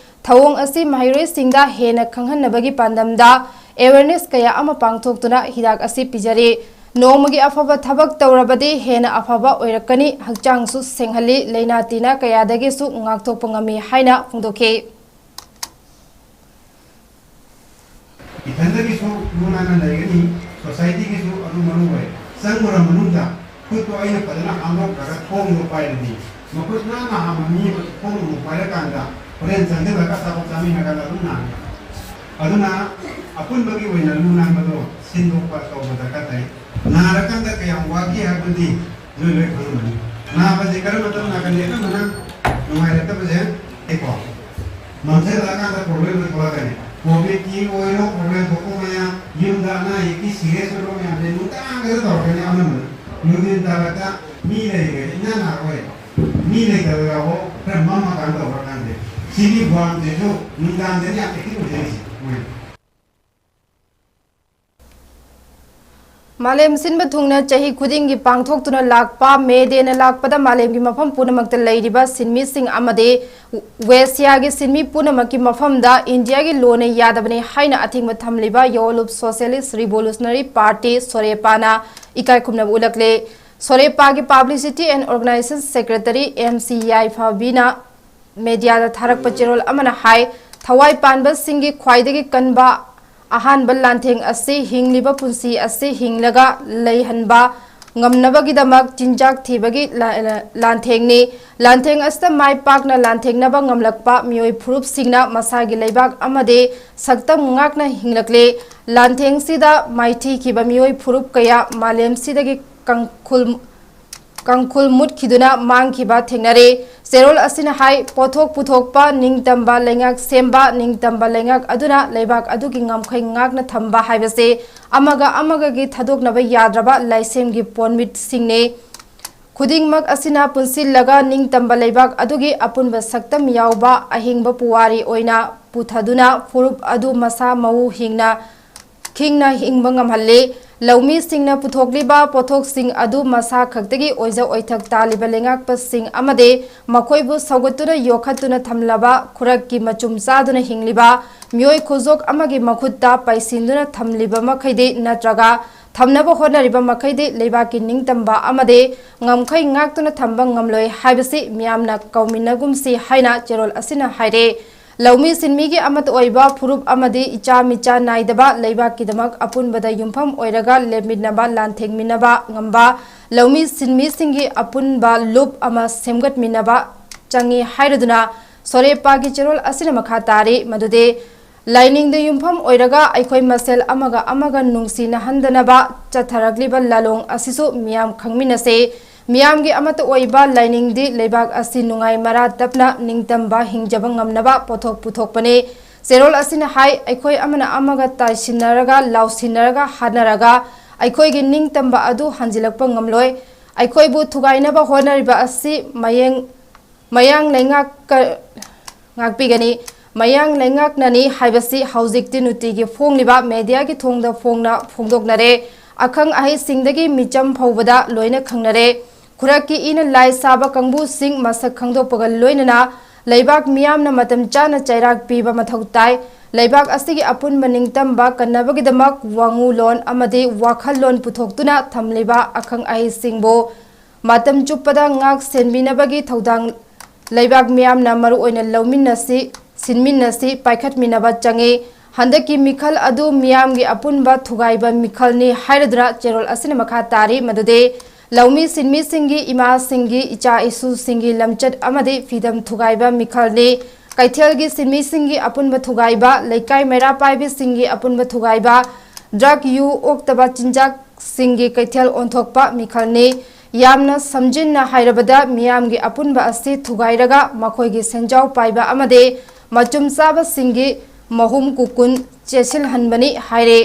thawong asi mahire singda hena khanghanabagi pandamda awareness kaya ama pangthoktuna hidak asi pijare नोमगी अफबा थबक तौरबदे हेना अफबा ओइरकनी हक्चांगसु सेंहली लेना तीना कयादगेसु ngaktokpa ngami haina phungdoke इथंदगीसु लुनाना लेगनी society कीसु अनु मनु होय संगुरा मनुदा खुद तो आइना पदना आमो करा फोम नो पाइरनी मकुसना ना हामनी फोम नो पाइरा कांदा ओरेन संदे लगा साबो सामी नगाला लुना अदुना अपुन बगी वइना लुना मदो सिंदो पा तो बदका ताई नारकंद कया वागी हबदी लोय खमनी ना बजे कर मतलब ना कने ना मना नुमाय त बजे एको मनसे लगा ता प्रॉब्लम न कोला कने कोबे की ओइरो प्रॉब्लम को मया युदा ना एकी सीरियस रो में ने नुता अगर तो कने अनम युदिन दालका मी लेगे ना ना होय मी लेगे वो पर मामा कांद तो कांदे सीनी भवान दे जो नुदान दे या एकी हो जाई मालेम सिनबा थुंगना चाही खुदिंग की पांगथोक्तुना लाकपा मे देना लाकपदा मालेम की मफम पुनमक्ता लैरिबा सिनमी सिंह अमदे वेस्या के सिनमी पुनमकी मफमदा इंडिया की लोने यादबने हाइना अथिंगबा थमलिबा योलुप सोशलिस्ट रिवोल्यूशनरी पार्टी सोरेपाना इकाई खुमना उलकले सोरेपा की publicity and organisation secretary MCI फाबिना मीडिया दा थारक पचेरोल अमना हाई थवाई पानबा सिंह की ख्वाइदगी कनबा अहान बल लांथेंग असे हिंगलिबा पुंसी असे हिंगलगा लैहनबा ngamnabagidamag chinjak thibagi lanthengni lantheng asta mai pakna lanthengna ba ngamlakpa mioi phurup singna masagi leibak amade saktam ngakna hinglakle lantheng sida maithi khiba mioi phurup kaya malem sidagi kangkhul mut khiduna mang khiba thengnare serol asina hai pothok puthokpa ningtamba lengak semba ningtamba lengak aduna leibak adugi ngamkhai ngakna thamba haibase amaga gi thadoknaba yadraba laisem gi ponmit singne khudingmak asina punsil laga ningtamba leibak adugi apunba saktam yauba ahingba puwari oina puthaduna furup adu masa mau hingna hingba ngamhalle लौमी सिंगना पुथोकलिबा पोथोक सिंग अदु मसा खक्तगी ओइजा ओइथक तालिबा लेंगाकपा सिंग अमदे मखोइबु सौगतुना योखतुना थमलबा खुरक की मचुम चादुना हिंगलिबा मियोय खुजोक अमगी मखुत्ता पैसिंदुना थमलिबा मखैदे नत्रगा थमनबा होनरिबा मखैदे लेबाकी निंगतंबा अमदे ngamkhai ngaktuना थंबा ngamloi हाइबसि मियामना कौमिनगुमसि हाइना चेरोल असिना हाइरे लौमी सिनमी की अमत ओइबा फुरुप अमदे इचा मिचा नाइदबा लेबा किदमक अपुनबदा युमफम ओइरगा लेमिनबा लांथेंगमिनबा ngamba लौमी सिनमी सिंगी अपुनबा loop अमा सेमगतमिनबा चंगी हाइरदुना सोरेपा की चेरोल असिना मखा तारे मदुदे लाइनिंग द युमफम ओइरगा अखोय मसेल अमगा नुंगसिना हंदनबा चथरगलिबा लालोंग असिसु मियाम खंगमिनसे मियाम की अमत ओइबा लाइनिंग दि लेबाक असि नुंगाई मरा तपना निंगतंबा हिंगजबा ngamnaba पोथोक पुथोकपने सेरोल असिना हाई अखोय अमना अमगा ताइसिनरगा लाउसिनरगा हानरगा अखोय की निंगतंबा अदु हंजिलकपा ngamloi अखोय बु थुगाइनबा होनरिबा असि मयांग लेंगाक ngakpigani mayang lengaknani haibasi haujikti nuti fongliba media ki thongda phongdoknare akhang ahi singdagi micham phobada loina khangnare khuraki ina lai saba kangbu sing masak khangdokpaga loinana leibak miyamna matam chana chairak piba mathautai leibak asigi apun maningtamba kannabagi-damak wangu lon amade wakhal lon puthoktuna thamliba akhang ahi singbo matam chuppada ngak senbinabagi thodang leibak miyamna maru oina lawminnasi sinminnasi paikhatminaba change handaki mikhal adu miyamgi apunba thugaiba mikhalni hairadra cherol asina makha tari madude लौमी सिनमी सिंगी इमा सिंगी इचा इसु सिंगी लमचत अमदे फिदम थुगाइबा मिखलने कैथेलगी सिनमी सिंगी अपुनबा थुगाइबा लेकाई मेरा पाइबे सिंगी अपुनबा थुगाइबा drug you ओक्तबा चिंजाक सिंगी कैथेल ओंथोकपा मिखलने यामना समजिनना हाइरबदा मियामगी अपुनबा असि थुगाइरगा मखोइगी सेंजाव पाइबा अमदे मचुम चाबा सिंगी महुम cocoon चेसिल हनबनी हाइरे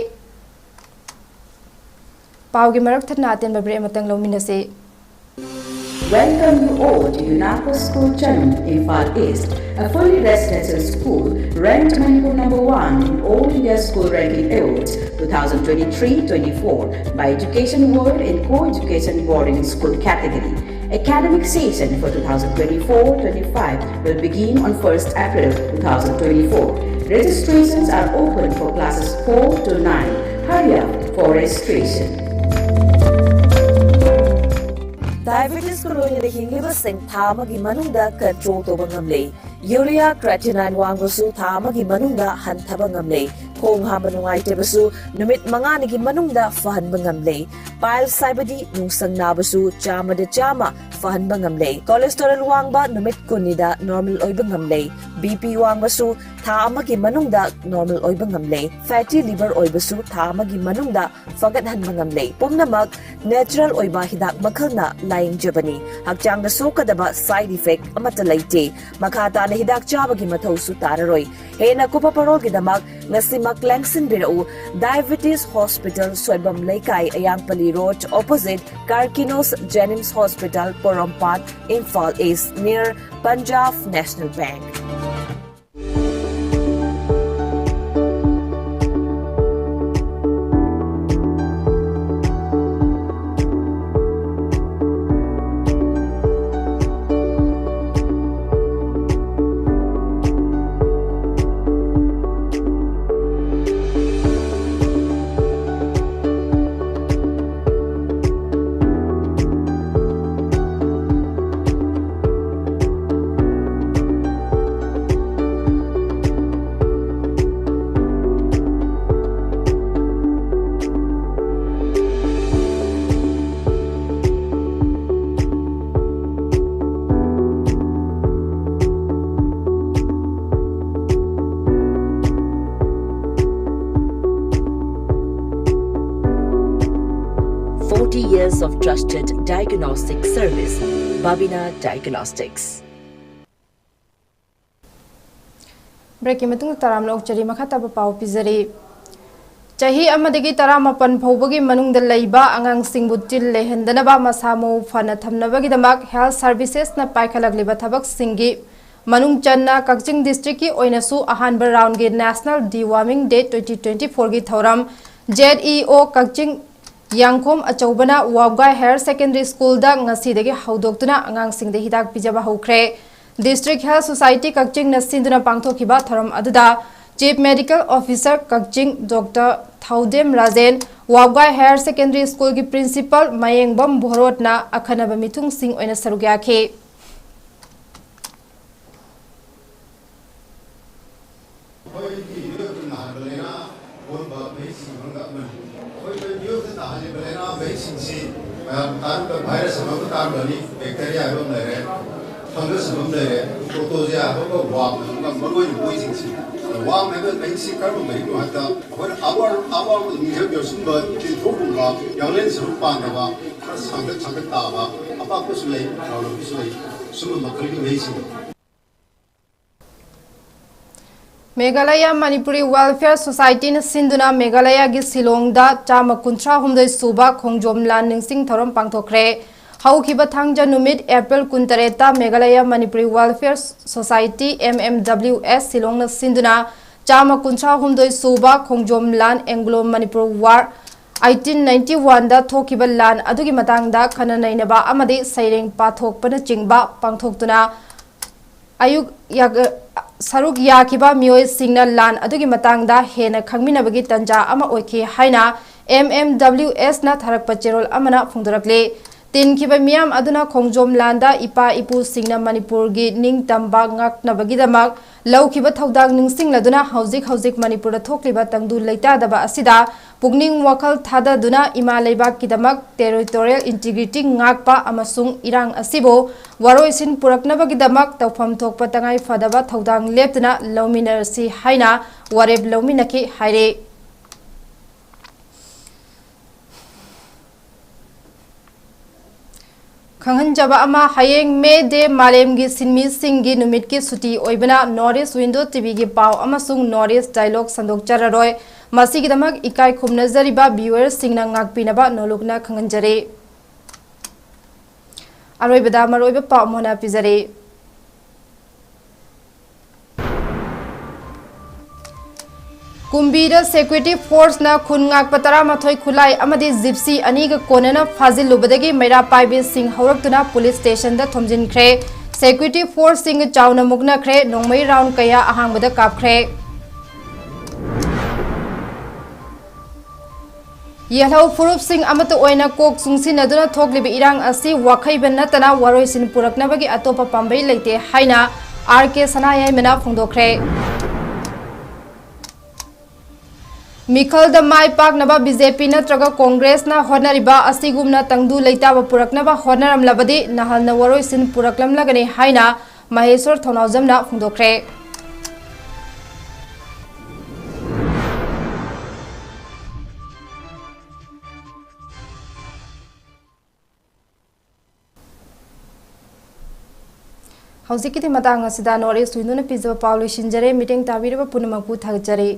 पाव की मरक थना तेन बब्रे Matang लौमिनसे welcome you all to UNAPO School Chanun, Imphal East, a fully residential school ranked Manipur #1 in All India School Ranking Awards 2023-24 by Education World in Co-Education Boarding School category. Academic session for 2024-25 will begin on 1st April 2024. Registrations are open for classes 4 to 9. Hurry up for registration. Diabetes ko loy na hingliba sing thamagi manungda control to bangamle. Urea creatinine wangbasu thamagi manungda hanthaba ngamle. Khong hamba nungai tebasu numit manganigi manungda fahan bangamle. Pile saibadi nungsang nabasu chama de chama fahan bangamle. Cholesterol wangba numit kunida normal oy bangamle. BP wangbasu thamagi manungda normal oy bangamle. Fatty liver oy basu thamagi manungda fagat han bangamle. Pomnamak natural oy ba hidak makalna laing jabani. Hakchang da sokadaba side effect amata laite. Makata na hidak chabagi mathau su tararoy. Hena kupa parol gidamak ngasimak langsin birau Diabetes Hospital Swebam Laikai Ayangpali Road opposite Karkinos Jennings Hospital Porompat Imphal East near Punjab National Bank. Years of trusted diagnostic service, Babina Diagnostics. Break matung taram lok chari makhata ba pau pizari chahi amadagi taramapan phobagi manungda leiba angang singbu til lehendana ba masamu fana thamnabagi damak health services na paikhalakliba thabak singi manung channa Kakching district ki oinasu ahanba round ge national deworming day 2024 gi thoram ZEO Kakching Yangkom Achobana Wabgai Higher Secondary School da ngasidagi haudoktuna angang singde hidak pijaba hokre. District Health Society Kakching na sinduna pangthokiba thoram aduda Chief Medical Officer Kakching Dr. Thaudem Rajen Wabgai Higher Secondary School ki Principal Mayengbam Bhorot na akhanaba mithung sing oina sarugya khe. virus among the carbon, bacteria among the fungus among the protozoa among warm, going poison. The warm method makes it carbon when our behavior symbol is Hokuma, Yalens Rupanava, Sakatava, Apapusle, Alusle, Sumamakri Racing. Meghalaya Manipuri Welfare Society na sinduna Meghalaya gi Silong da chama kuntra humdai suba khongjom lan ningsing thorom pangthokre haukiba thangja numit April kuntareta Meghalaya Manipuri Welfare Society MMWS Silong na sinduna chama kuntra humdai suba khongjom lan Anglo Manipur War 1891 da thokiba lan adugi matang da khana nainaba amadi saireng pathokpana chingba pangthoktuna ayuk Saruk Yakiba Mioy Signal Lan Adugi Matangda Hena Kangminabagi Tanja Ama Oiki Haina MMWS na Tharak Pachirol Amana Fundurakle Tin Kiba Miam Aduna Kongjom Landa Ipa Ipu Singna Manipur gi Ning Tamba Ngak Nabagidamak Lau Kiba Thaudang Ning Sing Laduna Hauzik Manipur Thokliba Tangdu Leita Daba Asida Pugning Wakal Thada Duna Ima Leibak Kidamak Territorial Integrity Ngakpa Amasung Irang Asibo Waroisin Puraknabagidamak Tawfam Thokpa Tangai Fadaba Thaudang Leptana Lauminar Si Haina Wareb Lauminaki Haire Kanghanjaba ama hayeng May Day Malem gi Sinmi Singh gi numit ki suti oibana Norris Window TV gi pau amasung Norris Dialogue Sandok Chararoi Masigi damak ikai khumnazari ba viewers singna ngakpinaba nolokna khanganjare अरोइबदा मरोइबा पाउ Mona पिजरे कुंबीर security force ना खुनगाक पतरा मथोई खुलाई अमदी Gypsy अनीग कोनना फाजिलुबदगी मैरा पाइबे सिंह हौरक्तुना police station दा थोमजिनख्रे security force Singh चाउना मुगनख्रे नोंमई राउंड कया अहांगबदा कापख्रे येलौ फुरुप सिंह अमत ओइना कोक सुंसिनदुना थोकलिबे इरांग असि वाखैबन नतना वारोइसिन पुरकनबगी अतोपा पांबई लेते हाइना आरके सनायाइमना फोंदोख्रे मिखल द माई पाकनबा बीजेपी नत्रगा कांग्रेस ना होनरिबा असिगुमना तंगदु लेताबा पुरकनबा होनरमलबदि नहलना वारोइसिन पुरकलमलगनि हाइना महेश्वर थोनावजमना फोंदोख्रे हौजिकिति मतंग असिदा नोरे सुइनुना पिजबा पाउलो शिंजरे मीटिंग ताबिरबा पुनमकु थगजरे।